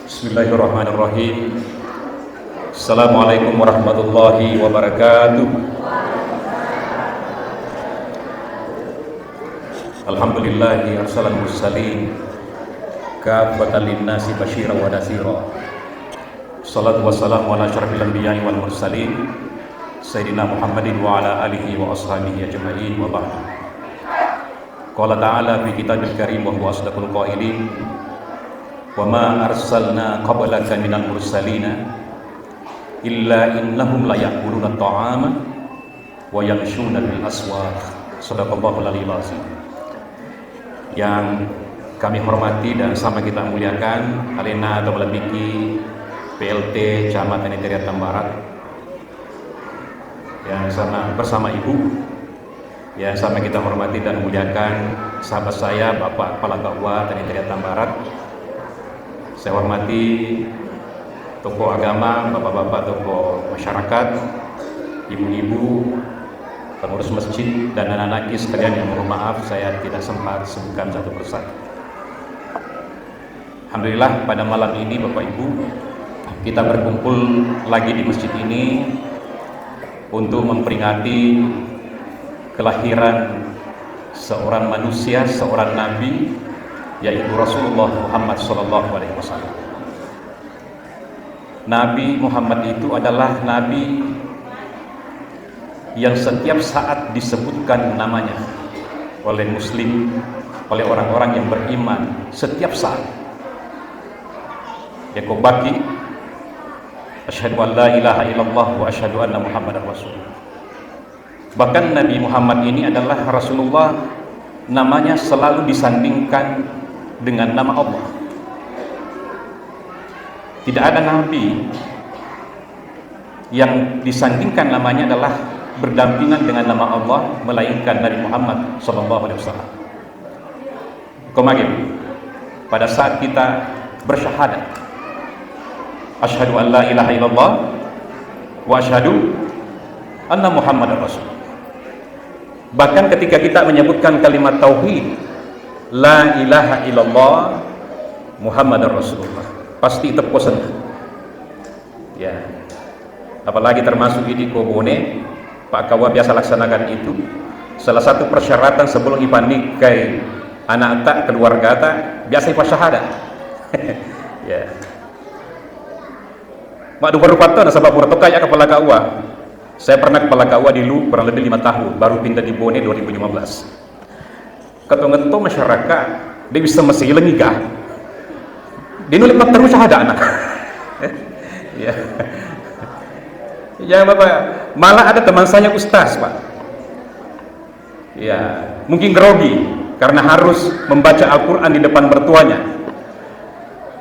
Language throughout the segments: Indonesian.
Bismillahirrahmanirrahim. Assalamualaikum warahmatullahi wabarakatuh. Alhamdulillahi arsalal mursalin kafatan linnasi basyiran wa nadhira. Shalatu wassalamu ala asyrafil anbiya'i wal mursalin sayyidina Muhammadin wa ala alihi wa ashabihi ajma'in wa ba'du. Qala ta'ala fi kitabil karim wa huwa asdaqul qailin. Wa ma arsalna qablaka minal mursalina illa innahum la ya'kuluna at-ta'ama wa yamshuna bil aswaq. Shadaqallahul aliyyil azim. Yang kami hormati dan sama kita muliakan Alena atau Melebiki PLT Camat Teniteria Tambarat, yang sama bersama Ibu, yang sama kita hormati dan muliakan sahabat saya Bapak Kepala Dakwah Teniteria Tambarat. Saya hormati tokoh agama, bapak-bapak tokoh masyarakat, ibu-ibu, pengurus masjid, dan anak-anak sekalian yang mohon maaf saya tidak sempat sebutkan satu persatu. Alhamdulillah pada malam ini Bapak Ibu kita berkumpul lagi di masjid ini untuk memperingati kelahiran seorang manusia, seorang nabi, yaitu Rasulullah Muhammad SAW. Nabi Muhammad itu adalah nabi yang setiap saat disebutkan namanya oleh muslim, oleh orang-orang yang beriman setiap saat. Yaqub baki asyhadu an la ilaha illallah wa asyhadu anna muhammadar rasulullah. Bahkan Nabi Muhammad ini adalah Rasulullah, namanya selalu disandingkan dengan nama Allah. Tidak ada nabi yang disandingkan namanya adalah berdampingan dengan nama Allah melainkan Nabi Muhammad SAW. Kemarin pada saat kita bersyahadat asyhadu an la ilaha illallah wa asyhadu anna muhammadar rasul. Bahkan ketika kita menyebutkan kalimat tauhid la ilaha illallah muhammadar rasulullah, pasti itu pesan ya. Apalagi termasuk di Kobone Pak Kawa biasa laksanakan itu. Salah satu persyaratan sebelum ipanikai anak tak keluarga tak biasa syahadat ya. Mak dua rupatan sebab bertokaya kepala kawa. Saya pernah kepala kawa di Lu kurang lebih 5 tahun, baru pindah di Bone 2015. Ketua masyarakat dia bisa masih lengigah dia nulis terus syahadat anak ya. Ya Bapak, malah ada teman saya ustaz Pak ya, mungkin grogi karena harus membaca Al-Quran di depan mertuanya.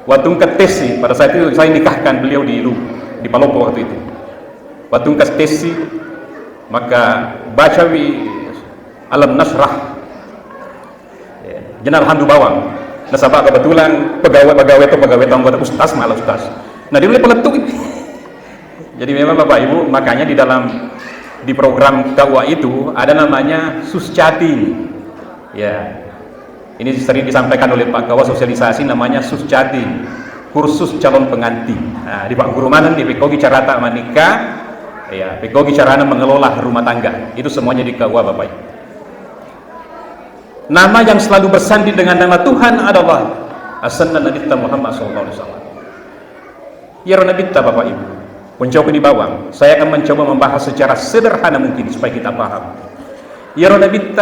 Waktu ketesi pada saat itu saya nikahkan beliau di Palopo waktu itu. Waktu ketesi maka baca alam nasrah Jenar Handu Bawang. Nasabah kebetulan pegawai anggota ustaz malah ustaz. Nah dia boleh peletuk. Jadi memang Bapak Ibu, makanya di program dakwah itu ada namanya suscating. Ya. Ini sering disampaikan oleh Pak Kawa sosialisasi namanya suscating, kursus calon pengantin. Nah, di Pak Guru Manan di Pekogi cara tak menikah, ya, Pekogi caranya mengelola rumah tangga. Itu semuanya di Kawa Bapak Ibu. Nama yang selalu bersanding dengan nama Tuhan adalah As-Sanna Nabi Muhammad SAW. Ya Nabi Bapak Ibu, mencoba di bawah. Saya akan mencoba membahas secara sederhana mungkin supaya kita paham. Ya Nabi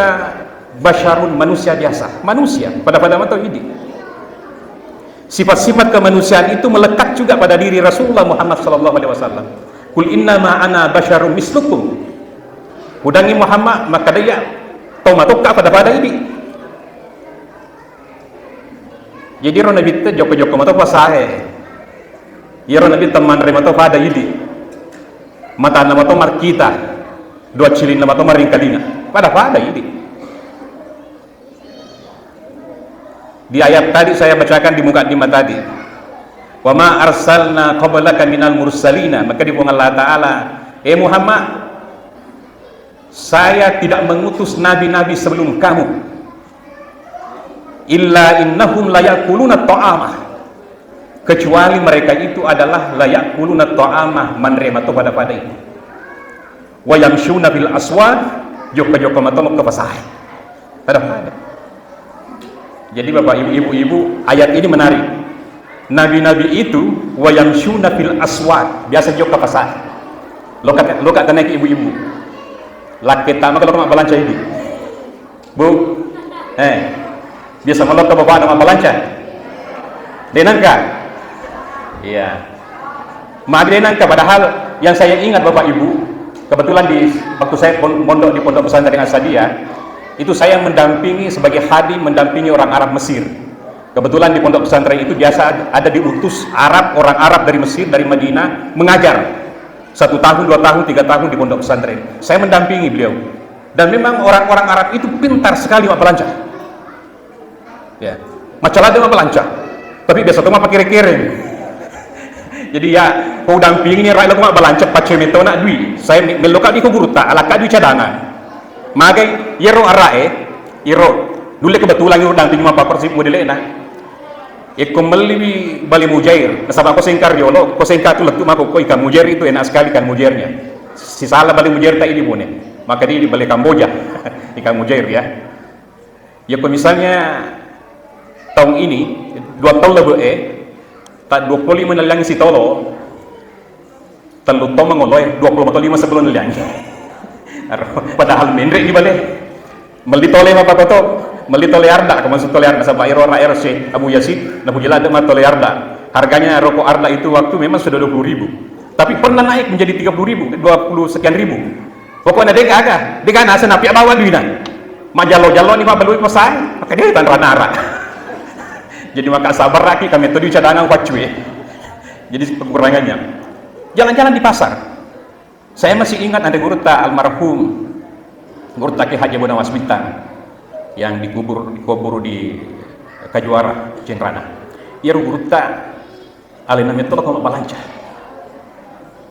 basyarun, manusia biasa, manusia pada mata ini. Sifat-sifat kemanusiaan itu melekat juga pada diri Rasulullah Muhammad SAW. Kul innama ana basyarun mislukum. Udangi Muhammad maka dia tomatoka pada ini. Jadi Nabi itu joko-joko mata pasahe. Ya Nabi teman remato pada ini. Mata nama tomar kita. Dua cilin nama tomar ringkalinga. Pada ini. Di ayat tadi saya bacakan di muka lima tadi. Wa ma arsalna qablaka minal mursalina, maka di Allah Ta'ala, Muhammad, saya tidak mengutus nabi-nabi sebelum kamu illa innahum la yakuluna ta'amah, kecuali mereka itu adalah la ya'kuluna ta'ama man rematu pada itu wa yamshuna fil aswaq joko matolok ke pasai ada. Jadi Bapak Ibu, ayat ini menarik. Nabi-nabi itu wa yamshuna fil aswaq, biasa joko ke pasai. Lo kata naik ibu-ibu laki tama kalau mak balanca ini bu biasa malam ke bapak nama balanca denangka iya mak denangka. Padahal yang saya ingat Bapak Ibu, kebetulan di waktu saya mondok di Pondok Pesantren As-Sadiyah itu saya mendampingi sebagai hadim, mendampingi orang Arab Mesir. Kebetulan di Pondok Pesantren itu biasa ada diutus Arab, orang Arab dari Mesir, dari Madinah mengajar 1 tahun, 2 tahun, 3 tahun di Pondok Pesantren. Saya mendampingi beliau, dan memang orang-orang Arab itu pintar sekali mak balanca ya, macalah dia mak balanca, tapi biasa tuh mak pakai kere-kere. Jadi ya kau dampingi ini rakyat mak balanca pakai metode nak duit. Saya melokat di kuburuta ala kadu cadangan magai yero arae yero dulu kebetulan yero dampingi mak persib modelena meli bali mujair nasabah ko sengkar yolo ko sengkar tu letu mako ko ikan mujair itu enak sekali ikan mujairnya. Si salah bali mujair tak ini bone maka dia di bali Kamboja ikan mujair ya. Ya misalnya tahun ini 2 tahun lebih tak 25 naliang si tolo terlalu tong mengoloi 25 sebelum naliang. Padahal menrek di balik meli tole apa to meli tole arda kemasuk tole arda sampai iro RC Abu Yasin Nabu Jalad mah tole arda. Harganya rokok arda itu waktu memang sudah 20.000, tapi pernah naik menjadi 30.000, 20 sekian ribu. Pokoknya dia nasa napi bawa duinan majalo-jalo ni mah belui pasai maka dia tan ranara. Jadi maka sabar lagi kami tadi cadangan wacwe. Jadi kekurangannya jalan-jalan di pasar. Saya masih ingat ada gurta almarhum gurta Ki Haji Bonawas Bintang yang dikubur di Kajuara Cenrana. Ia gurta alena metode kalau balanca.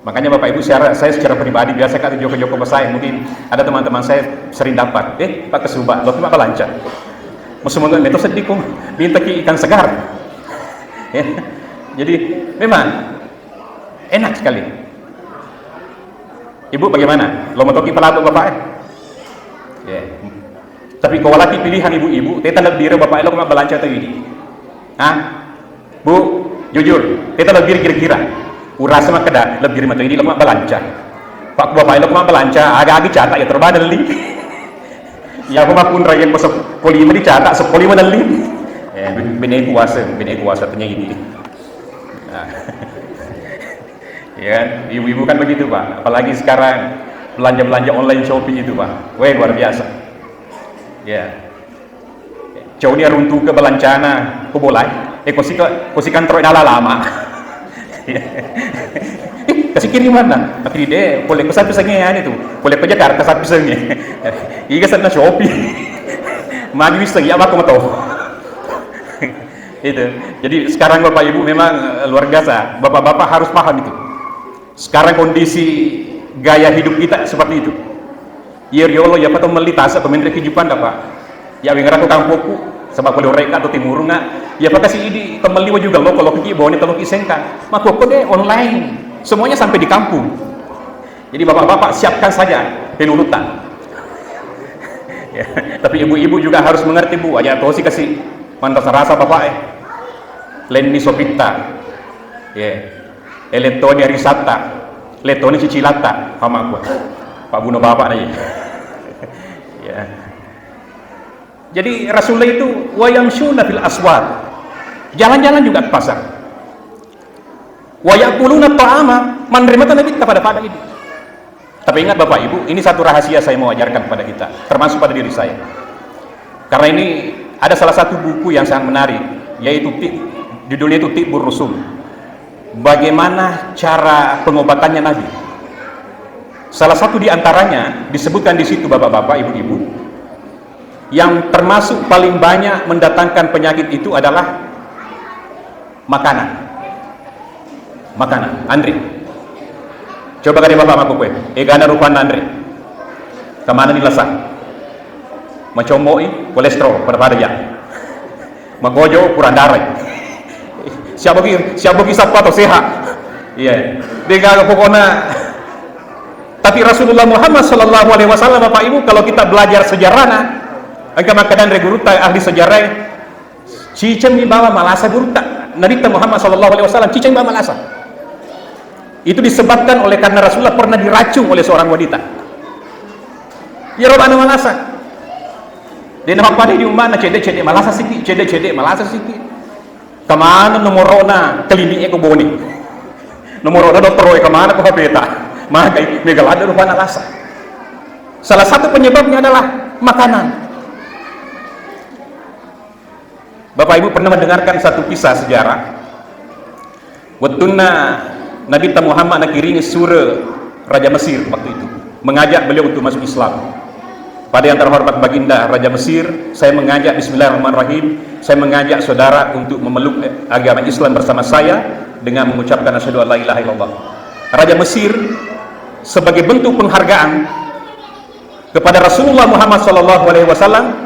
Makanya Bapak Ibu, saya secara pribadi biasa kata joko-joko saya, mungkin ada teman-teman saya sering dapat Pak Kesuba lo cuma balanca musuh-musuh itu sedih kok minta ikan segar ya. Jadi memang enak sekali. Ibu bagaimana lo mau toki pelatuk Bapak ya. Tapi kalau lagi pilihan ibu-ibu teta lebih diri Bapak lo cuma balanca atau ini Bu jujur teta lebih kira-kira urasa mah keda lebih diri atau ini lo cuma balanca Pak Bapak lo cuma balanca agak-agak catat ya terbadal nih ya aku mah pun rakyat masuk polima dicatat sepolima dalih benih kuasa tanya ini ya kan ibu-ibu kan begitu Pak, apalagi sekarang belanja online shopping itu Pak, luar biasa ya. Jauh ni runtuh ke belancana ko bolai kosi kantor ina lama kasih kiriman lah akhirnya deh boleh kesat pisangnya itu boleh ke Jakarta kesat pisangnya iya kesat na Shopee maju pisang ya aku mau tahu itu. Jadi sekarang Bapak Ibu memang luar biasa, bapak-bapak harus paham itu. Sekarang kondisi gaya hidup kita seperti itu. Ya Allah ya patut melitas atau menteri kehidupan Pak ya wingara ko kampoku sebab boleh mereka atau timurunga ya pakasi ini kembali juga lo kalau kiki bawa ni tolong isengkan maka kok deh online semuanya sampai di kampung. Jadi bapak-bapak siapkan saja penurutan ya. Tapi ibu-ibu juga harus mengerti Bu aja tosi kasih mantas rasa bapak Lenny Sopita ya Eletoni Arisata Letoni Cicilata sama aku Pak Buno bapak aja ya. Jadi Rasulullah itu wayamshuna fil aswaq, jalan-jalan juga ke pasar. Wayakuluna ta'ama, menerima Nabi kepada ini. Tapi ingat Bapak Ibu, ini satu rahasia saya mau ajarkan kepada kita, termasuk pada diri saya. Karena ini ada salah satu buku yang sangat menarik, yaitu judulnya itu Tibbur Rasul. Bagaimana cara pengobatannya Nabi? Salah satu di antaranya disebutkan di situ Bapak-bapak, Ibu-ibu, yang termasuk paling banyak mendatangkan penyakit itu adalah makanan. Andre coba kali bapak aku kue egana rupan Andre kemana dilasak macomoi kolesterol pada ya magojo kurang darah siapa kisah atau sehat. Iya, dia pokoknya. Tapi Rasulullah Muhammad Sallallahu Alaihi Wasallam, Bapak Ibu, kalau kita belajar sejarah, angka makanan reguruta ahli sejarah, cicem di bawah malasa guruta. Nabi Muhammad Sallallahu Alaihi Wasallam cicem di bawah malasa. Itu disebabkan oleh karena Rasulullah pernah diracun oleh seorang wanita. Ya roba malasa. Dia nampak pada di mana cedek malasa sikit, cedek malasa sikit. Kemana nomorona kliniknya ke boni. Nomorona dokter kemana ke peta. Maka megalada rupa malasa. Salah satu penyebabnya adalah makanan. Bapak Ibu pernah mendengarkan satu kisah sejarah. Waktuna Nabi Muhammad nak kiringi surah Raja Mesir waktu itu, mengajak beliau untuk masuk Islam. Pada yang terhormat baginda Raja Mesir, saya mengajak bismillahirrahmanirrahim, saya mengajak saudara untuk memeluk agama Islam bersama saya dengan mengucapkan asyhadu an la ilaha illallah. Raja Mesir sebagai bentuk penghargaan kepada Rasulullah Muhammad sallallahu alaihi wasallam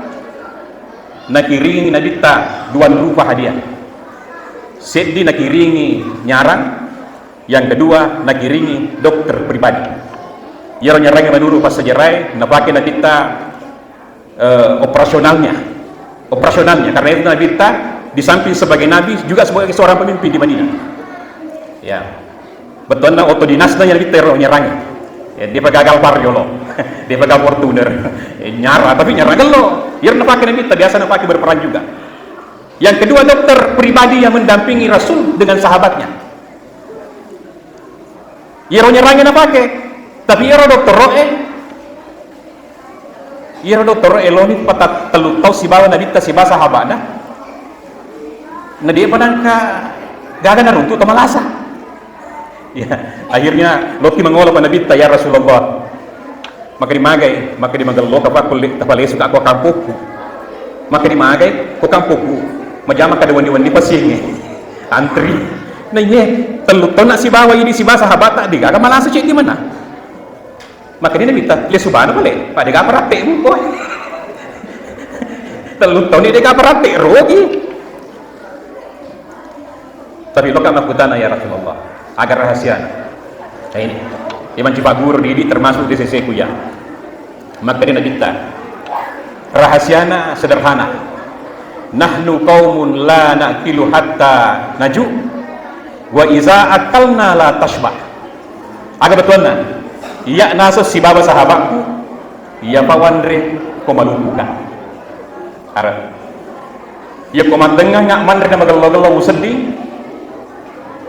nakiringi Nabi ta dua rupa hadiah. Seddi nakiringi nyarang, yang kedua nakiringi dokter pribadi. Ya nyarang menurut pas sejarah napake Nabi ta operasionalnya karena itu Nabi ta di samping sebagai nabi juga sebagai seorang pemimpin di Madinah. Ya. Betul na otodinasnya Nabi ta nyarang. Ya, dia gagal variolo. Dia gagal Fortuner. Nyara tapi nyara gelo. Ya napake Nabi ta biasa napake berperan juga. Yang kedua dokter pribadi yang mendampingi Rasul dengan sahabatnya. Ya nyarangnya napake. Tapi ero dokter lo ni patat telu tau si bawa Nabi ta si bahasa sahabatnya. Nah dia panangka gagal naruntu ta malasa. Ya, akhirnya Loti mengolok pada Nabi ta ya Rasulullah. Maka dimagai lo apa kulit tapale suka aku kampungku. Maka dimagai ko kampungku. Majama kada wandi-wandi pasing antri. Nah ini telu tau nak si bawa ini si bahasa sahabat di gagal malasa cek di mana? Maka dia minta le subhana balik pada gak perate boy. Telu tahun ini gak perate rogi. Tapi lo kan makutana ya Rasulullah agar rahasia. Nah ini Iman Cipagur ini termasuk di sisi ku ya. Maka dia minta rahasiana sederhana. Nahnu qaumun la nakilu hatta naju wa iza akalna la tashba. Agak betulna iya naso si baba sahabatku iya pawandre komalumukan ara iya komandengah ngak mandre na magalo-galo sedih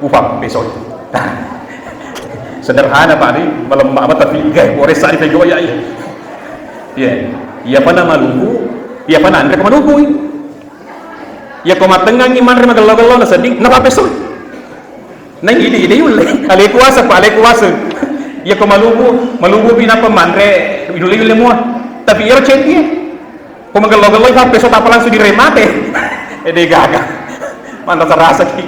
ufam besok sederhana Pak ini melembak mata figai ores sari fego ya iya pana maluku iya pana andre komaluku iya komandengah ngi mandre magalo-galo na sedih napa besok nang ide yule ale kuasa Pak ale kuasa. Ya ko malubo binapa mandre iduli semua tapi iro centi ko magalo-galo pa peso tapa langsung diremate de gaga manta sarasa ki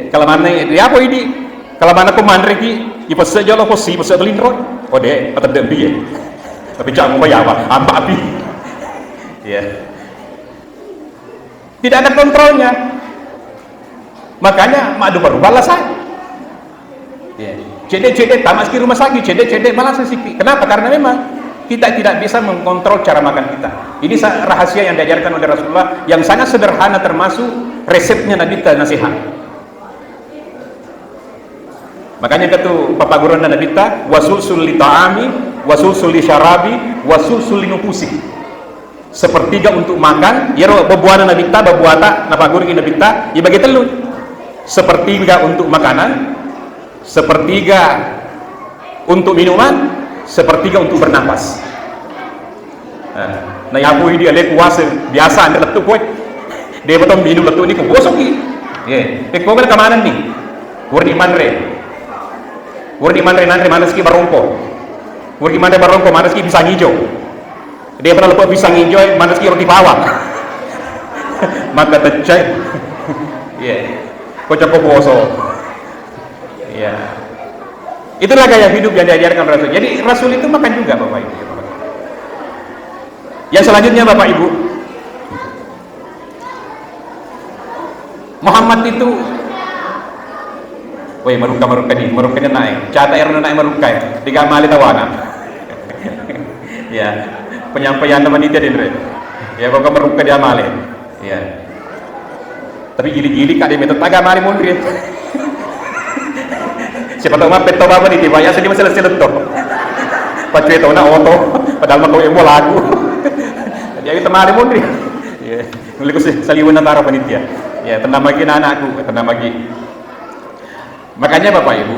kalau mana ya apa ini kalau mana ko mandre ki ipasa jalo ko si pasa belindro ode atau dembi tapi jangan mau ya apa amba api tidak ada kontrolnya makanya madu baru balasan cedek tamas ke rumah sakit, cedek malah sesipi. Kenapa? Karena memang kita tidak bisa mengkontrol cara makan kita. Ini rahasia yang diajarkan oleh Rasulullah yang sangat sederhana termasuk resepnya Nabi ta nasihat. Makanya kata Papa Guru Nabi ta wasulsul li ta'ami, wasulsul li syarabi, wasulsul li nufusi. Sepertiga untuk makan, ya bebuana Nabi ta, bebuata napa guru Nabi ta, ya bagi telur. Sepertiga untuk makanan, sepertiga untuk minuman, sepertiga untuk bernapas. Nah, yang aku ini ada kuasa biasa anda letup boy. Dia betul minum letup ini kebosok ni. Kau kan kemana nih? Warni manre nanti mana ski barongko. Warni manre barongko mana ski pisang hijau. Dia pernah lepas pisang hijau mana ski roti bawang. Maka tercai. Kau cakap bosok. Ya, itulah gaya hidup yang diajarkan Rasul. Jadi Rasul itu makan juga Bapak Ibu. Yang selanjutnya Bapak Ibu, Muhammad itu, woi meruka naik, cata air naik meruka, tiga mali tawana. Ya, penyampaian teman itu Dindre. Ya, kok meruka dia mali. Ya. Tapi gili-gili kak dia metode taga mali mundri. Siapa tahu mah peto apa nih tiba ya sedih masalah selet toh. Pacu itu na oto, padahal mah kau yang mau lagu. Dia itu mali mundri. Ya, nulis saliwan antara panitia. Ya, tenang lagi anakku, tenang lagi. Makanya Bapak Ibu,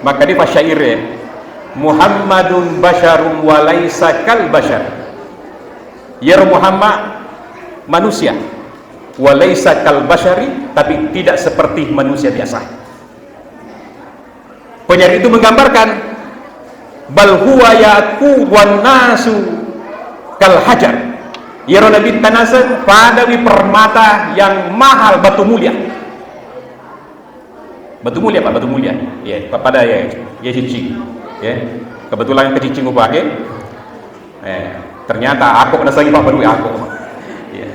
maka di pasyair Muhammadun basyarum wa laisa kal basyar. Ya Muhammad manusia, wa laisa kal basyari, tapi tidak seperti manusia biasa. Penyair itu menggambarkan bal huwa yaku wan nasu kal hajar. Ya Nabi tanasa padawi permata yang mahal, batu mulia. Batu mulia Pak, batu mulia. Ya, pada ya cicing. Ya. Kebetulan ke cicing upake. Ternyata aku kena lagi Pak baru aku. Ya.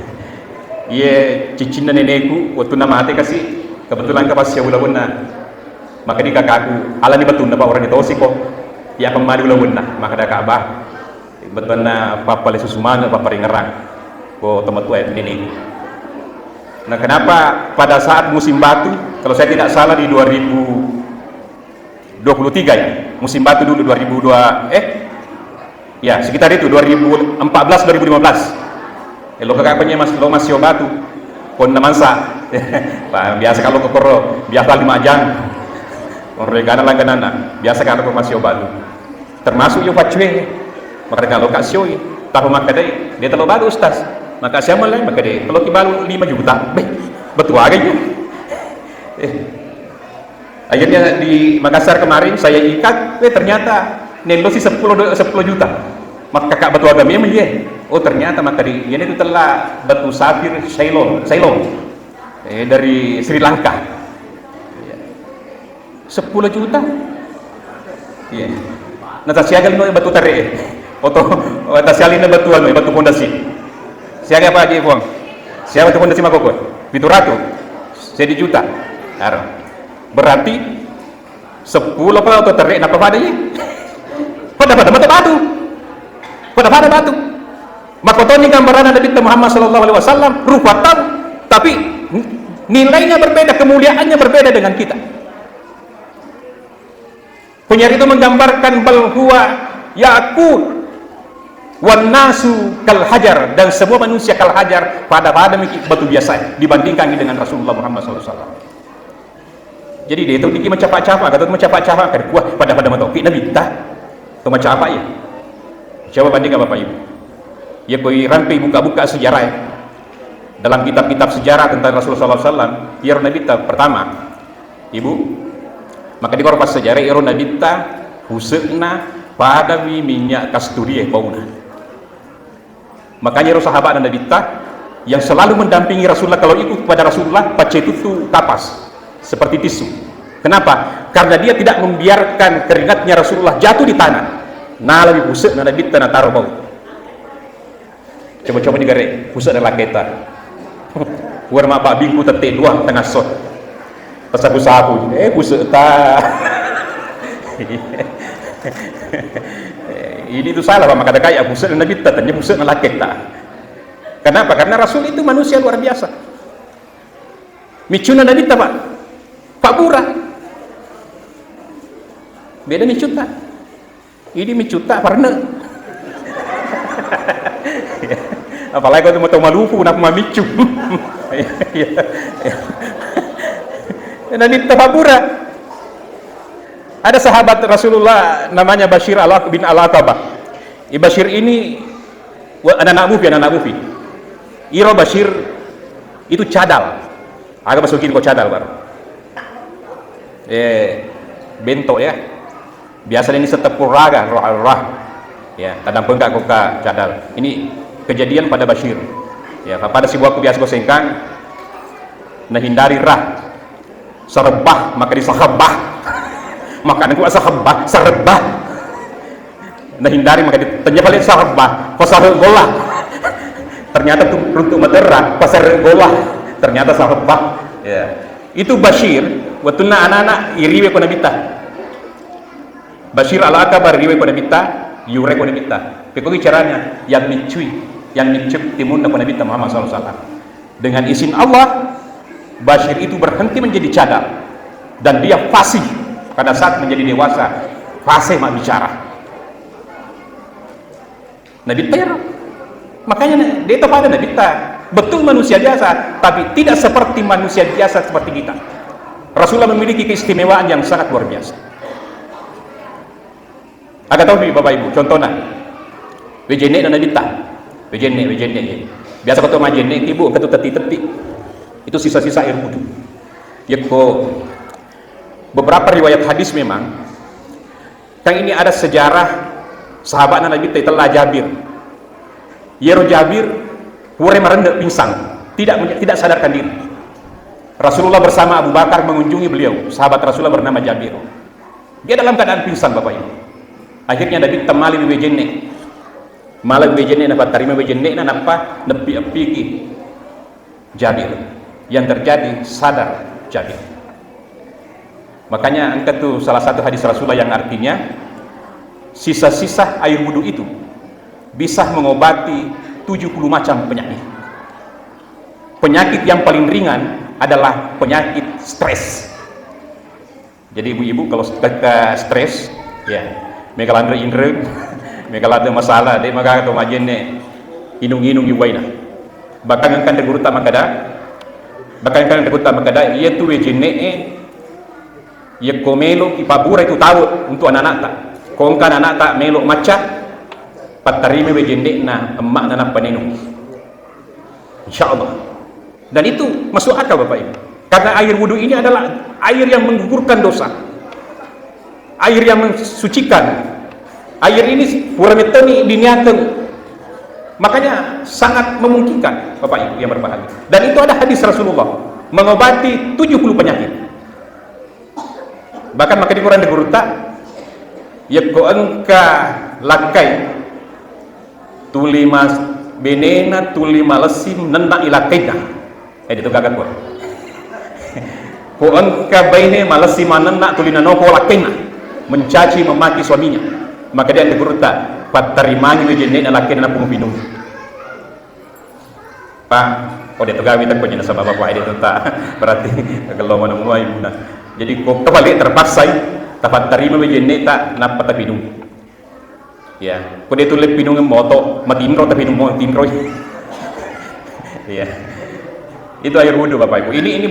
Ye cicing nenekku waktu nama ate kasih kebetulan ke pas ulawunna. Maka di kakakku ala ni batu na Pak orang itu sih kok. Ya pemadu ulawunna, maka ada Ka'bah. Betulnya papa le susumana papa ringerang. Ko temat tua nenek. Nah, kenapa pada saat musim batu, kalau saya tidak salah di 2023 ya, musim batu dulu 2002, ya sekitar itu 2014 2015. Lo kakaknya lo masih batu, pon namansa. Biasa kalau ke koro, biasa 5 jam. Orang langganan, biasa kalau masih batu. Termasuk yo pacue, maka kalau kasih, tahu maka dia terlalu batu ustaz. Maka saya mulai maka dia kalau kibalu 5 juta betul agaknya. Akhirnya di Makassar kemarin saya ikat, ternyata nelo sih 10 juta. Maka kakak batu agama ya. Oh ternyata maka di ini itu telah batu safir Ceylon dari Sri Lanka. 10 juta. Iya. Nah tasiagal no batu tarik. Atau tasialina batu pondasi. Siapa apa lagi Bang? Siapa tu pondasi makoko? 700. Jadi juta. Berarti 10 apa atau terik apa padanya? Pada batu. Pada batu. Makotoni gambaran Nabi Muhammad sallallahu alaihi wasallam rufatan, tapi nilainya berbeda, kemuliaannya berbeda dengan kita. Penyair itu menggambarkan bal huwa yaqut wan nasu kal hajar, dan semua manusia kal hajar, pada batu biasa dibandingkan dengan Rasulullah Muhammad SAW. Jadi dia itu diki mencapak-capak, kata mencapak-capak kan kuah pada mata Nabi tak tu macam apa ya? Coba bandingkan Bapak Ibu. Ya koi rampai buka-buka sejarah dalam kitab-kitab sejarah tentang Rasulullah SAW. Ya Nabi tak pertama, Ibu, maka di korpas sejarah ya Nabi tak husukna pada minyak kasturi pauna. Makanya sahabat dan Nabi yang selalu mendampingi Rasulullah, kalau ikut kepada Rasulullah pace itu kapas seperti tisu. Kenapa? Karena dia tidak membiarkan keringatnya Rasulullah jatuh di tanah. Nah lebih busuk nah Nabi tanah taruh bau. Coba-coba digare busuk adalah kita. Warma pak bingku tete dua tengah sot. Pasabu-sabu. Busuk ta. Ini itu salah Pak, maka ada kayak busuk dan Nabi tanya busuk dan laki tak. Kenapa? Karena Rasul itu manusia luar biasa. Micuna Nabi tak Pak Bura. Beda micuta. Ini micuta karena apalagi kalau mau tahu malufu nak mamicu. Nabi tak Pak Bura. Ada sahabat Rasulullah namanya Bashir bin Al-Aqabah. Bashir ini anak Mufi. Iro Bashir itu cadal. Agak masukin kok cadal baru. Bento ya. Biasanya ini setepur raga roh. Ya, kadang pun kok cadal. Ini kejadian pada Bashir. Ya, pada si buah biasa gosengkan nah hindari rah. Serebah maka disahabah. Makanan ku asa khabah sarebah nah hindari maka ditanya balik sarebah pasar golah ternyata untuk matera pasar golah ternyata sarebah ya Itu Bashir, watuna anak-anak iriwe ko nabita. Bashir al-Akabar iriwe ko nabita, yure ko nabita. Pekoi caranya yang micui, yang micep timun na ko nabita Muhammad SAW. Dengan izin Allah, Bashir itu berhenti menjadi cadar dan dia fasih pada saat menjadi dewasa, fasih mak bicara. Nabi Ter, makanya dia pada Nabi Ter. Betul manusia biasa, tapi tidak seperti manusia biasa seperti kita. Rasulullah memiliki keistimewaan yang sangat luar biasa. Agak tahu Bapak Ibu, contohnya wejene dan nabita, wejene. Biasa kau tahu majene, ibu kau tepi. Itu sisa-sisa air wudhu. Ya kok beberapa riwayat hadis memang, yang ini ada sejarah sahabat Nabi telah Jabir. Yero Jabir pure merendah pingsan, tidak sadarkan diri. Rasulullah bersama Abu Bakar mengunjungi beliau, sahabat Rasulullah bernama Jabir. Dia dalam keadaan pingsan Bapak Ibu. Akhirnya Nabi temali wejene. Malah wejene dapat terima wejene napa nepi Jabir. Yang terjadi sadar Jabir. Makanya angkat tuh salah satu hadis Rasulullah yang artinya sisa-sisa air wudhu itu bisa mengobati 70 macam penyakit. Penyakit yang paling ringan adalah penyakit stres. Jadi ibu-ibu kalau ketika stres, ya, megalandra indre, megalandra masalah, dia maka atau majene inung-inung yuwaina. Bahkan akan deguruta makada, ia tu wejene ia komelo ipabura itu tahu untuk anak-anak tak. Kongkan anak tak melo maca patarime wejende na emak na panenung, insyaallah. Dan itu masuk akal Bapak Ibu, karena air wudhu ini adalah air yang menggugurkan dosa, air yang mensucikan. Air ini purametoni diniakan, makanya sangat memungkinkan Bapak Ibu yang berbahagia. Dan itu ada hadis Rasulullah mengobati 70 penyakit. Bahkan maka di Quran digurta ya ko engka lakai tulima benena tulima lesim nenda ilakaidah. Itu kagak gua. Ko engka baine malesi manena tulina noko lakena, mencaci memaki suaminya. Maka dia digurta patarimani wejene lakena pumu bidung. Pak, dia tugawi tak punya sama bapak itu tak berarti kalau mana mulai guna. Jadi kok kembali terpaksa dapat terima wejene tak napa tak bidung. Ya, kau dia tulis pinung moto, matimro tapi pinung mau timro. Ya, itu air wudhu Bapak Ibu. Ini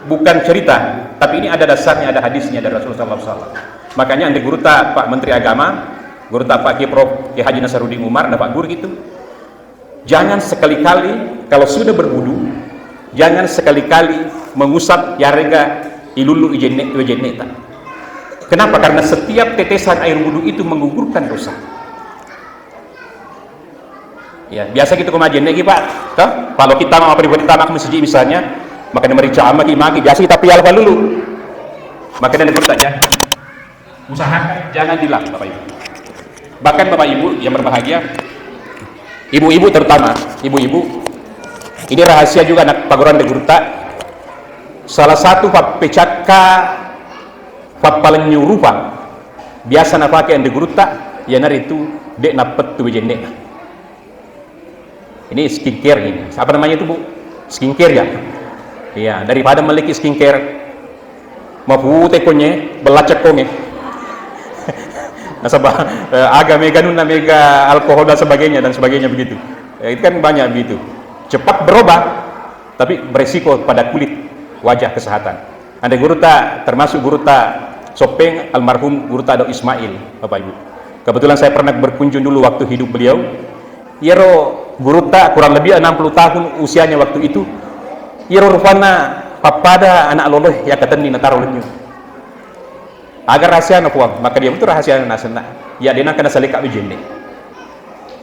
bukan cerita, tapi ini ada dasarnya, ada hadisnya dari Rasulullah SAW. Makanya anda guru tak Pak Menteri Agama, guru tak Pak Kiai Haji Nasaruddin Umar, ada Pak Guru gitu. Jangan sekali-kali kalau sudah berwudhu, jangan sekali-kali mengusap yarega ilulu ijenne tak. Kenapa? Karena setiap tetesan air wudhu itu menggugurkan dosa. Ya, biasa gitu kemajian lagi Pak. Toh, kalau kita mau pribadi tamak masjid misalnya, maka merica maki-maki, biasa kita pialkan dulu. Maka dan saja. Usahakan jangan dilang Bapak Ibu. Bahkan Bapak Ibu yang berbahagia, ibu-ibu terutama, ibu-ibu, ini rahasia juga anak pagoran de Gurta. Salah satu pecaka paling nyurupa biasa na pakai yang diguruta ya nari itu dek napet tu jende. Ini skincare ini. Apa namanya itu Bu? Skincare ya. Iya, daripada memiliki skincare mapute konye belacak konge. Nasabah aga mega nuna mega alkohol dan sebagainya begitu. Ya, itu kan banyak begitu. Cepat berubah tapi beresiko pada kulit, wajah, kesehatan. Ada guruta termasuk guruta Sopeng almarhum Guru Tado Ismail, Bapak Ibu. Kebetulan saya pernah berkunjung dulu waktu hidup beliau. Yero Guru Ta kurang lebih 60 tahun usianya waktu itu. Yero rupana papada anak loloh ya katani nataro lenyu. Agar rahasia na puang, maka dia itu rahasia nasena. Ya dia kena salika ujende.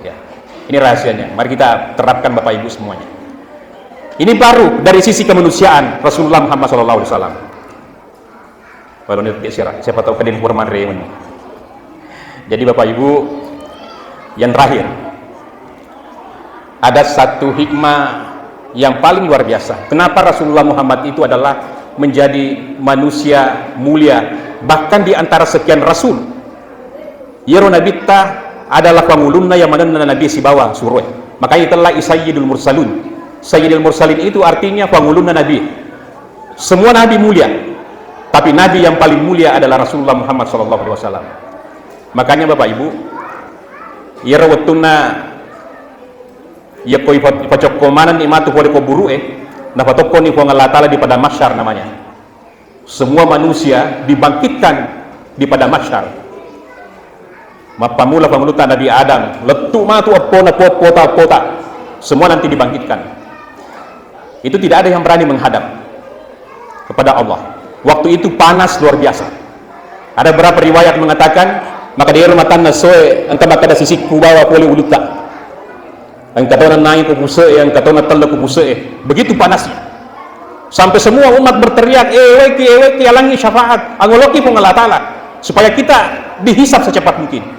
Ya. Ini rahasianya. Mari kita terapkan Bapak Ibu semuanya. Ini baru dari sisi kemanusiaan Rasulullah Muhammad SAW. Walau siapa tahu kedin kurman remen. Jadi Bapak Ibu, yang terakhir ada satu hikmah yang paling luar biasa. Kenapa Rasulullah Muhammad itu adalah menjadi manusia mulia, bahkan di antara sekian rasul yero nabi ta adalah pangulunna yang mana nabi si bawa suruh. Makanya itulah sayyidul mursalun. Sayyidul mursalin itu artinya pangulunna nabi. Semua nabi mulia, tapi nabi yang paling mulia adalah Rasulullah Muhammad SAW. Makanya Bapak Ibu, yero wattuna ya koi pacok komanan imatu kode ko buru na patokko ni ko Allah Taala di pada mahsyar namanya. Semua manusia dibangkitkan di pada mahsyar. Mapamula pangulutan Nabi Adam, letu matu apona pota, semua nanti dibangkitkan. Itu tidak ada yang berani menghadap kepada Allah. Waktu itu panas luar biasa. Ada beberapa riwayat mengatakan, maka dia rumatan nasoe anta maka ada sisi kubawa boleh uluta. Yang katona naik ke puse, yang katona tella ke puse. Begitu panasnya. Sampai semua umat berteriak, eweki alangi syafaat, angoloki pun Allah Taala, supaya kita dihisap secepat mungkin.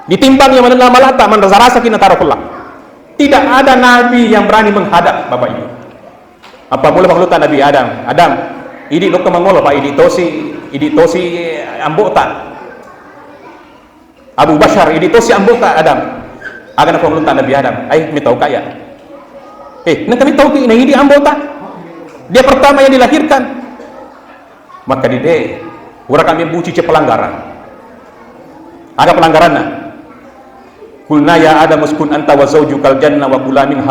Ditimbang yang mana malata man rasa kita taruh pulang. Tidak ada nabi yang berani menghadap Bapak Ibu. Apa boleh panglutan Nabi Adam, ini lo kemangolo Pak, ini tosi ambota. Abu Bashar, ini tosi ambota Adam. Akan panglutan Nabi Adam, mitau kaya. Nanti mitau ki ini ambota. Dia pertama yang dilahirkan. Maka orang kami buci pelanggaran. Ada pelanggarannya. Kulna ya Adam uskun anta wa zawjukal jannah wa kula minha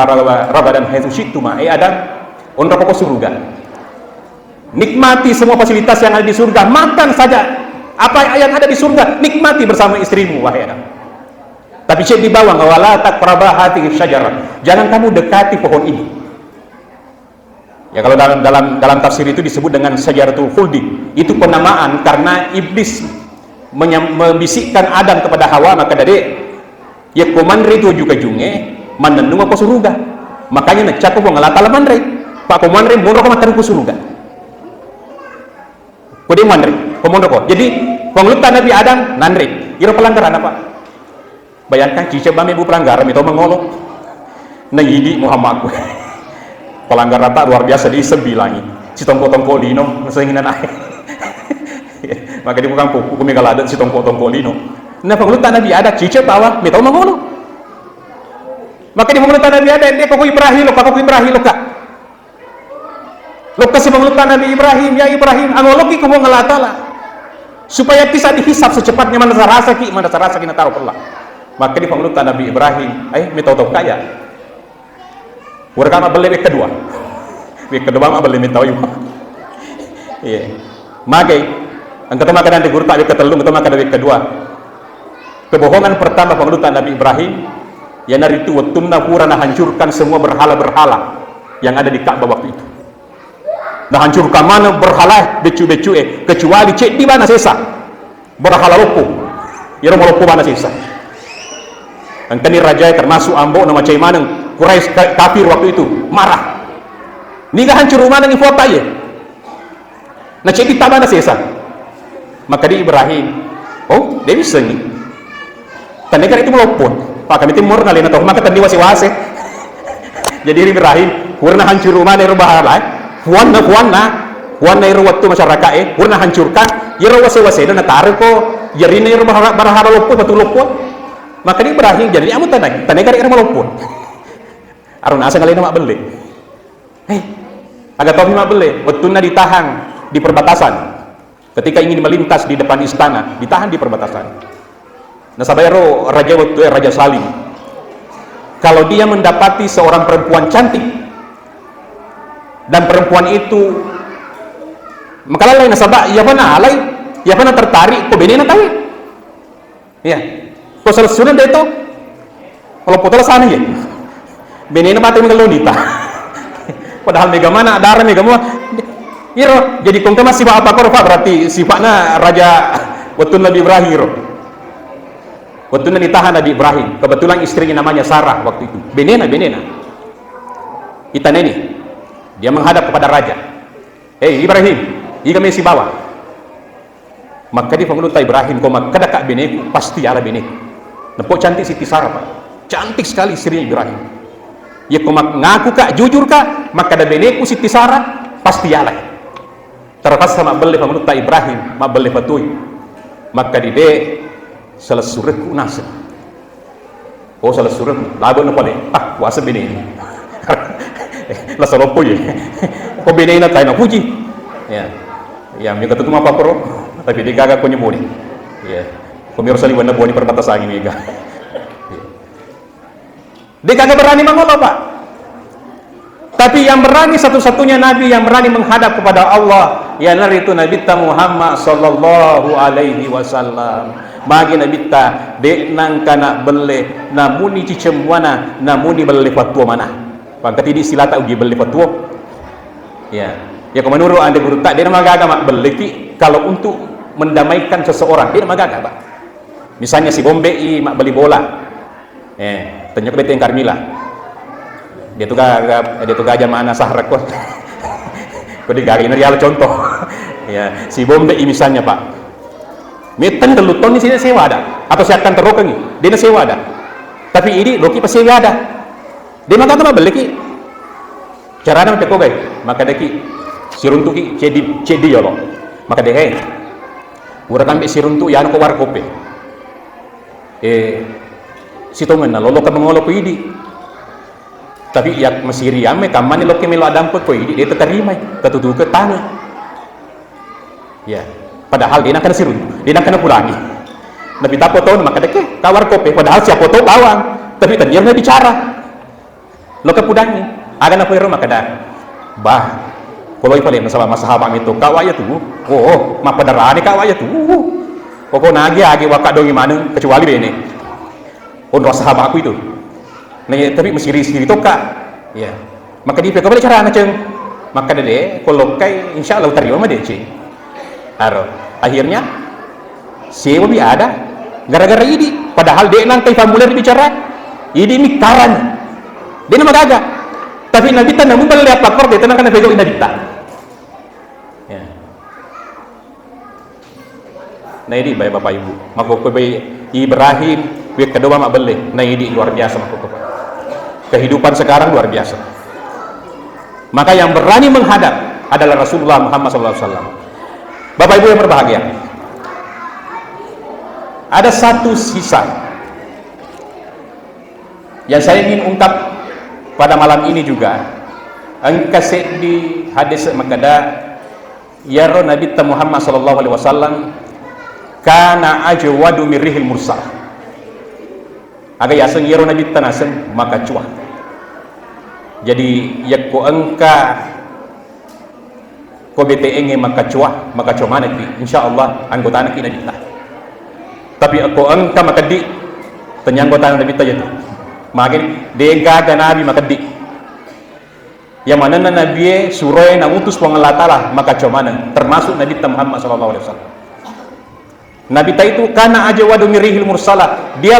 ragadan haitsu syi'tuma. Adam, on rokok surga. Nikmati semua fasilitas yang ada di surga, makan saja apa yang ada di surga, nikmati bersama istrimu wahai Adam. Tapi cek di bawah, wala taqrabah hadhihi syajarah. Jangan kamu dekati pohon ini. Ya kalau dalam tafsir itu disebut dengan syajaratul khuldi. Itu penamaan karena iblis membisikkan Adam kepada Hawa, maka dari ya komandre itu juga junge manenung apa surga. Makanya nak cakap wong Allah Taala mandre. Pak komandre mono ko mataru surga. Kode mandre, komondo ko. Jadi panglutan Nabi Adam nandre. Iro pelanggaran apa? Bayangkan cice bame bu pelanggaran itu mengolok. Na yidi Muhammad. Pelanggaran tak luar biasa di sembilangi. Si tongko lino seinginan ae. Maka di bukan puku megalada si tongko lino. Nah panglutan Nabi ada cice bawah mitau mengono. Maka di panglutan Nabi ada dia pokok Ibrahim lo kak. Lo kasih panglutan Nabi Ibrahim, ya Ibrahim angoloki ko Allah Taala. Supaya bisa dihisap secepatnya mana rasa ki taruh pelak. Maka di panglutan Nabi Ibrahim, mitau kaya. Urang beli kedua. Kedua beli mitau yu. Iya. Magai angkat makanan di gurta ketelung atau makanan kedua. Kebohongan pertama panglutan Nabi Ibrahim yang dari itu watunna purana hancurkan semua berhala-berhala yang ada di Ka'bah waktu itu. Nah hancurkan mana berhala becu kecuali cek di mana sisa berhala lopo. Ya lopo mana sisa. Angkani raja termasuk ambo nama cai maneng Quraisy kafir waktu itu marah. Niga hancur rumah nang ifota ye. Nah cek di mana sisa. Maka di Ibrahim, dia bisa nih. Tandekar itu melopon. Pak kami timur ngalina toh maka tandi wasi-wasi. Jadi Ibrahim, warna hancur rumah dari bahala. Warna iru waktu masyarakat warna hancurkan. Iru wasi-wasi dan taruh ko. Jadi ini iru barahara lopon betul lopon. Maka di Ibrahim jadi amu tandekar iru melopon. Arun asa ngalina mak beli. Agak tahu mak beli. Waktunya ditahan di perbatasan. Ketika ingin melintas di depan istana, ditahan di perbatasan. Nah sabayaro raja waktu Raja Salim, kalau dia mendapati seorang perempuan cantik dan perempuan itu maka lain nasabah ya mana tertarik ko benena tahu ya ko solusinya itu kalau putar sana ya benena mati mengelonita padahal mega mana darah mega mana iro jadi kong masih apa korfa berarti sifatnya raja waktu Nabi Ibrahim iro. Waktu ditahan Nabi Ibrahim, kebetulan istrinya namanya Sarah waktu itu. Benena. Itaneni. Dia menghadap kepada raja. Ibrahim, jika mesi bawa. Maka di panglutan Ibrahim, koma kada kak beneku, pasti ala beneku. Nampak cantik Siti Sarah, Pak. Cantik sekali istrinya Ibrahim. Ya koma ngaku kak, jujur kak, maka ada beneku Siti Sarah, pasti ala. terpaksa mak beli pamanut Ibrahim mak beli patui maka dide salah suratku nasib salah surat laban na pala wasa bini la salopo ye ko bini na tayo na puji ya mi kata tuma papro tapi di gaga ko nyeboni ya ko mi rosali wana boni perbatasan ini ga dia kagak berani mengolok Pak, tapi yang berani satu-satunya Nabi yang berani menghadap kepada Allah ialah itu Nabi Muhammad sallallahu alaihi wasallam. Bagi Nabi ta dek nang kana belle namuni cicemuana namuni belle fatwa mana pangkat ini silata ugi belle fatwa ya menurut anda guru tak dia magaga mak belle ki kalau untuk mendamaikan seseorang dia magaga Pak. Misalnya si Bombei mak beli bola tanya ke yang Carmila dia tuh gajah mana sahrak kok digari ini real contoh ya si Bombei misalnya Pak metan teluton di sini sewa ada atau siapkan terokengi dia sewa ada tapi ini loki pas sewa ada dia maka apa beli ki caranya macam kau maka deki siruntuki cedi ya lo maka dia urang ambil siruntuk ya ko war kope si tongen na lolo ka mengolo ko idi tapi yak masiri ame kamani lo ke melo adam ko idi dia terima ketutu ke tanah ya padahal dia nak kena sirun dia nak kena pulangi nabi tak foto maka deke kawar kope padahal siapa foto bawang tapi ternyata bicara lo ke pudangi aga na puero maka dah bah kalau ipalem sama masahabang itu kawaya tuh mapadarani kawaya tuh pokok nagi agi waka dongi mana kecuali bene untuk sahabat aku itu tapi mesiri-siri toka ya maka dia kembali cara macam maka dia kalau kai insya Allah terima dia akhirnya sewa bi ada gara-gara ini padahal dia nang kai formulir bicara ini mikaran dia nama gaga tapi nabi tan namun beli apa kor dia tenang kan bego ina dita ya nah ini bapak ibu maka Ibrahim wek kedua mak beli nah ini luar biasa kehidupan sekarang luar biasa maka yang berani menghadap adalah Rasulullah Muhammad SAW. Bapak ibu yang berbahagia, ada satu sisa yang saya ingin ungkap pada malam ini juga engkasih di hadis makada ya Nabi Muhammad SAW kana ajwadu mirrihil mursal aga yaseng yero Nabi tanaseng maka cuah jadi yakko engka ko BTNG maka cuah maka cuma nanti insyaallah anggota anak Nabi ta tapi ako engka maka di anggota Nabi ta itu makin dega Nabi maka di yang mana Nabi suroy na utus pengelatalah maka cuma termasuk Nabi Muhammad SAW. Nabi ta itu karena aja wadu mirihil mursalah dia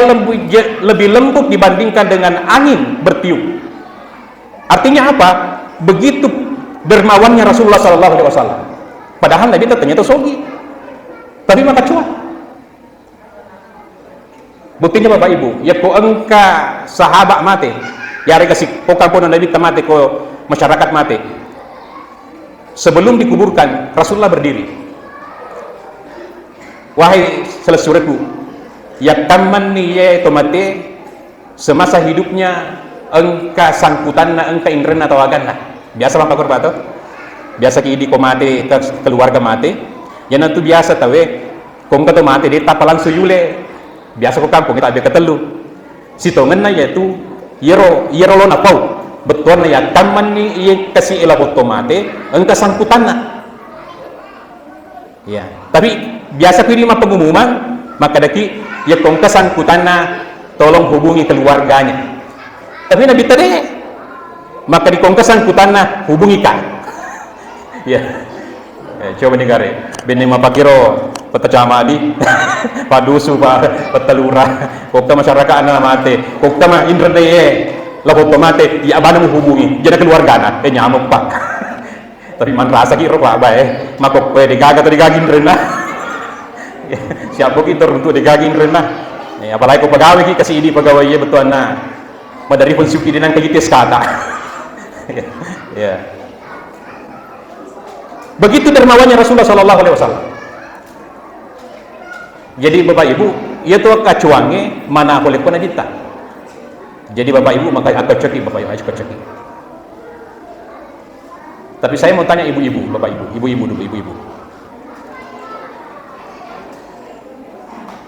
lebih lembut dibandingkan dengan angin bertiup. Artinya apa? Begitu dermawannya Rasulullah SAW. Padahal Nabi ternyata sogi, tapi maka cuak. Buktinya Bapak Ibu, ya ko engka sahabat mati, ya kasih pokal pun Nabi mati ko masyarakat mati. Sebelum dikuburkan Rasulullah berdiri. Wahai selesuriku, ya taman ni ye tomate semasa hidupnya engka sangkutan na engka indren atau agan lah. Biasa bang pakor bato, biasa ki di komate keluarga mate, ya nanti biasa tawe, kong kata mate di tapalan suyule, biasa ko kampung kita ambil ketelu, si tongen na yaitu yero lo na pau, betul na ya taman ni ye kasih elabot tomate engka sangkutan na. Ya, tapi biasa pilih pengumuman maka daki ya kong kesangkutan na tolong hubungi keluarganya. Tapi Nabi tadi maka di kong kesangkutan na hubungi kan. Ya, coba negara. Bini mapakiro petacama di padusu pak petelura. Kokta masyarakat anak mate. Kokta mah indra deye lapor mate. Ya abang mau hubungi. Jadi keluargana. Nyamuk pak. Tapi man rasa kiro pak bae makok pe digaga atau digagin renah siapa kita untuk digagin renah apalagi ko pegawai ki kasih ini pegawai ya betul na madari pun suki dinang kagitis kata ya Begitu dermawannya Rasulullah Sallallahu Alaihi Wasallam. Jadi Bapak Ibu, ia tuh kacuange mana boleh pun kita. Jadi Bapak Ibu maka aku ceki Bapak Ibu, aku ceki. Tapi saya mau tanya ibu-ibu, Bapak Ibu, ibu-ibu dulu, ibu-ibu.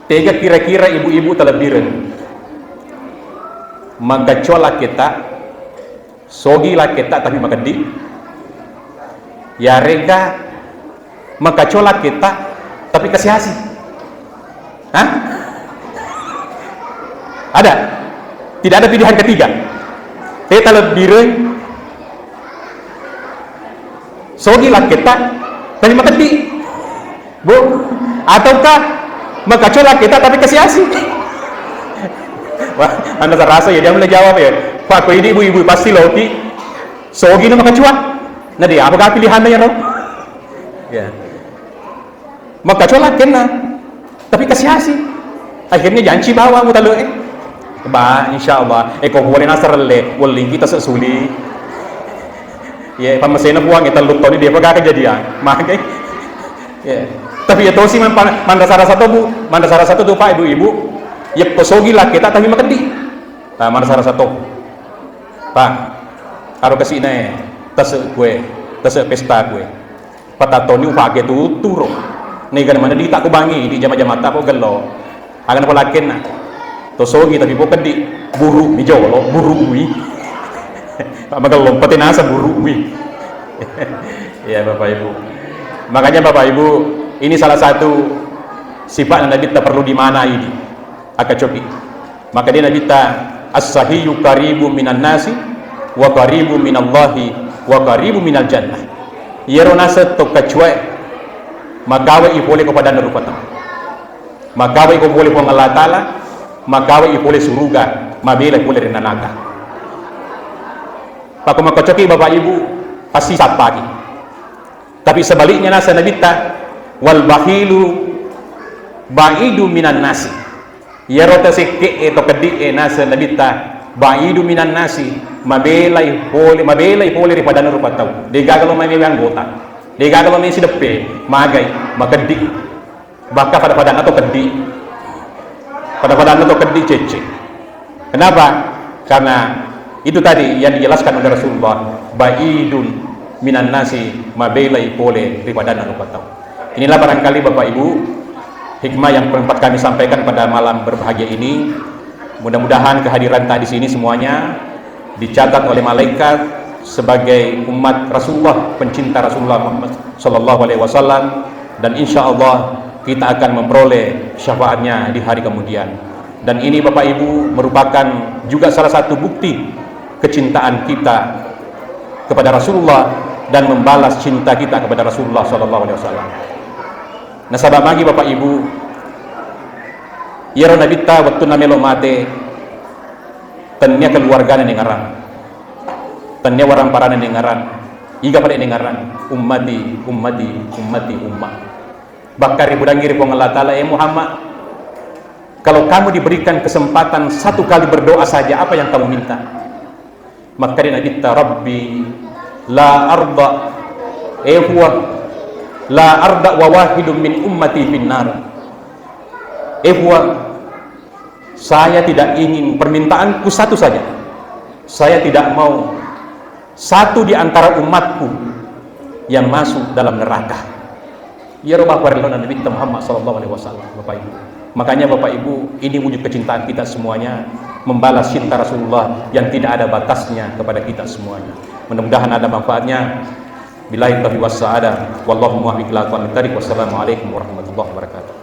Tega kira-kira ibu-ibu telebiran magacola kita, sogi lah kita tapi magadi. Ya rega magacola kita tapi kasih hasil. Hah? Ada? Tidak ada pilihan ketiga. Kita lebiran sogi lah kita tapi magadi. Bu, ataukah magacola kita tapi kasih hasil? Wah, Anda terasa ya dia mulai jawab ya. Pak, kau ini ibu-ibu pasti loki. Sogi nama kecuali. Nah dia, apakah pilihannya ya roh? Ya. Maka coba kena, tapi kasih hasil. Akhirnya janji bawa mutalu Ba, insya Allah. Kau boleh nasar le, boleh kita sesuli. Ya, pamasena buang kita lupa ni dia apakah kejadian. Makai. Ya. Tapi ya tahu sih mandasara satu bu, mandasara satu tu pak ibu-ibu. Ya posogi lah kita tapi makan di. Nah, mana salah satu. Pak, harus kasih ini tas gue, tas pesta gue. Patato ni upah tu turun. Nih kan mana di tak kubangi di jam-jam mata aku gelo. Akan apa lagi nak? Tosogi tapi bukan di buru ni jauh lo buru gue. Pak magal lompatin asa buru gue. Ya Bapak Ibu. Makanya Bapak Ibu, ini salah satu sifat Nabi tak perlu dimana ini. Akacoki. Maka dia Nabi ta as-sahiyyu qaribu minan nasi wa qaribu minallahi wa qaribu minal jannah. Yero nasa to kacue magawe ipole kepada nerupata. Magawe ko boleh po Allah Taala, magawe ipole suruga, mabela ipole rinanaga. Pak makacoki Bapak Ibu pasti sapagi. Tapi sebaliknya nasa Nabi ta wal bakhilu ba'idu minan nasi. Ya rota sikke to kedi nasa nabita baidu minan nasi mabelai pole ri padana rupa tau de gagalo mai anggota de gagalo mai sidepe magai magedi baka pada padana to kedi pada padana to kedi cece. Kenapa? Karena itu tadi yang dijelaskan oleh Rasulullah, baidun minan nasi mabelai pole ri padana rupa tau. Inilah barangkali Bapak Ibu hikmah yang sempat kami sampaikan pada malam berbahagia ini. Mudah-mudahan kehadiran tadi sini semuanya dicatat oleh malaikat sebagai umat Rasulullah, pencinta Rasulullah Muhammad Sallallahu Alaihi Wasallam, dan insya Allah kita akan memperoleh syafaatnya di hari kemudian. Dan ini Bapak Ibu merupakan juga salah satu bukti kecintaan kita kepada Rasulullah dan membalas cinta kita kepada Rasulullah Sallallahu Alaihi Wasallam. Nah sabab lagi Bapak Ibu, ya Nabi ta waktu namelo mate tanya keluarga nengaran, tanya warang para nengaran, iga pada nengaran ummati ummah. Bakar ibu dangiri pong Allah Taala Muhammad, kalau kamu diberikan kesempatan satu kali berdoa saja, apa yang kamu minta? Maka dia Nabi ta Rabbi la arda huwa la arda wa wahidun min ummati finnar. Saya tidak ingin, permintaanku satu saja, saya tidak mau satu di antara umatku yang masuk dalam neraka. Ya Rabbah warlona Nabi Muhammad sallallahu alaihi wasallam. Bapak Ibu, makanya Bapak Ibu, ini wujud kecintaan kita semuanya, membalas cinta Rasulullah yang tidak ada batasnya kepada kita semuanya. Mudah-mudahan ada manfaatnya. Billahi taufiq was sa'adah wallahu muwaffiq ila aqwamit thariq. Wassalamualaikum warahmatullahi wabarakatuh.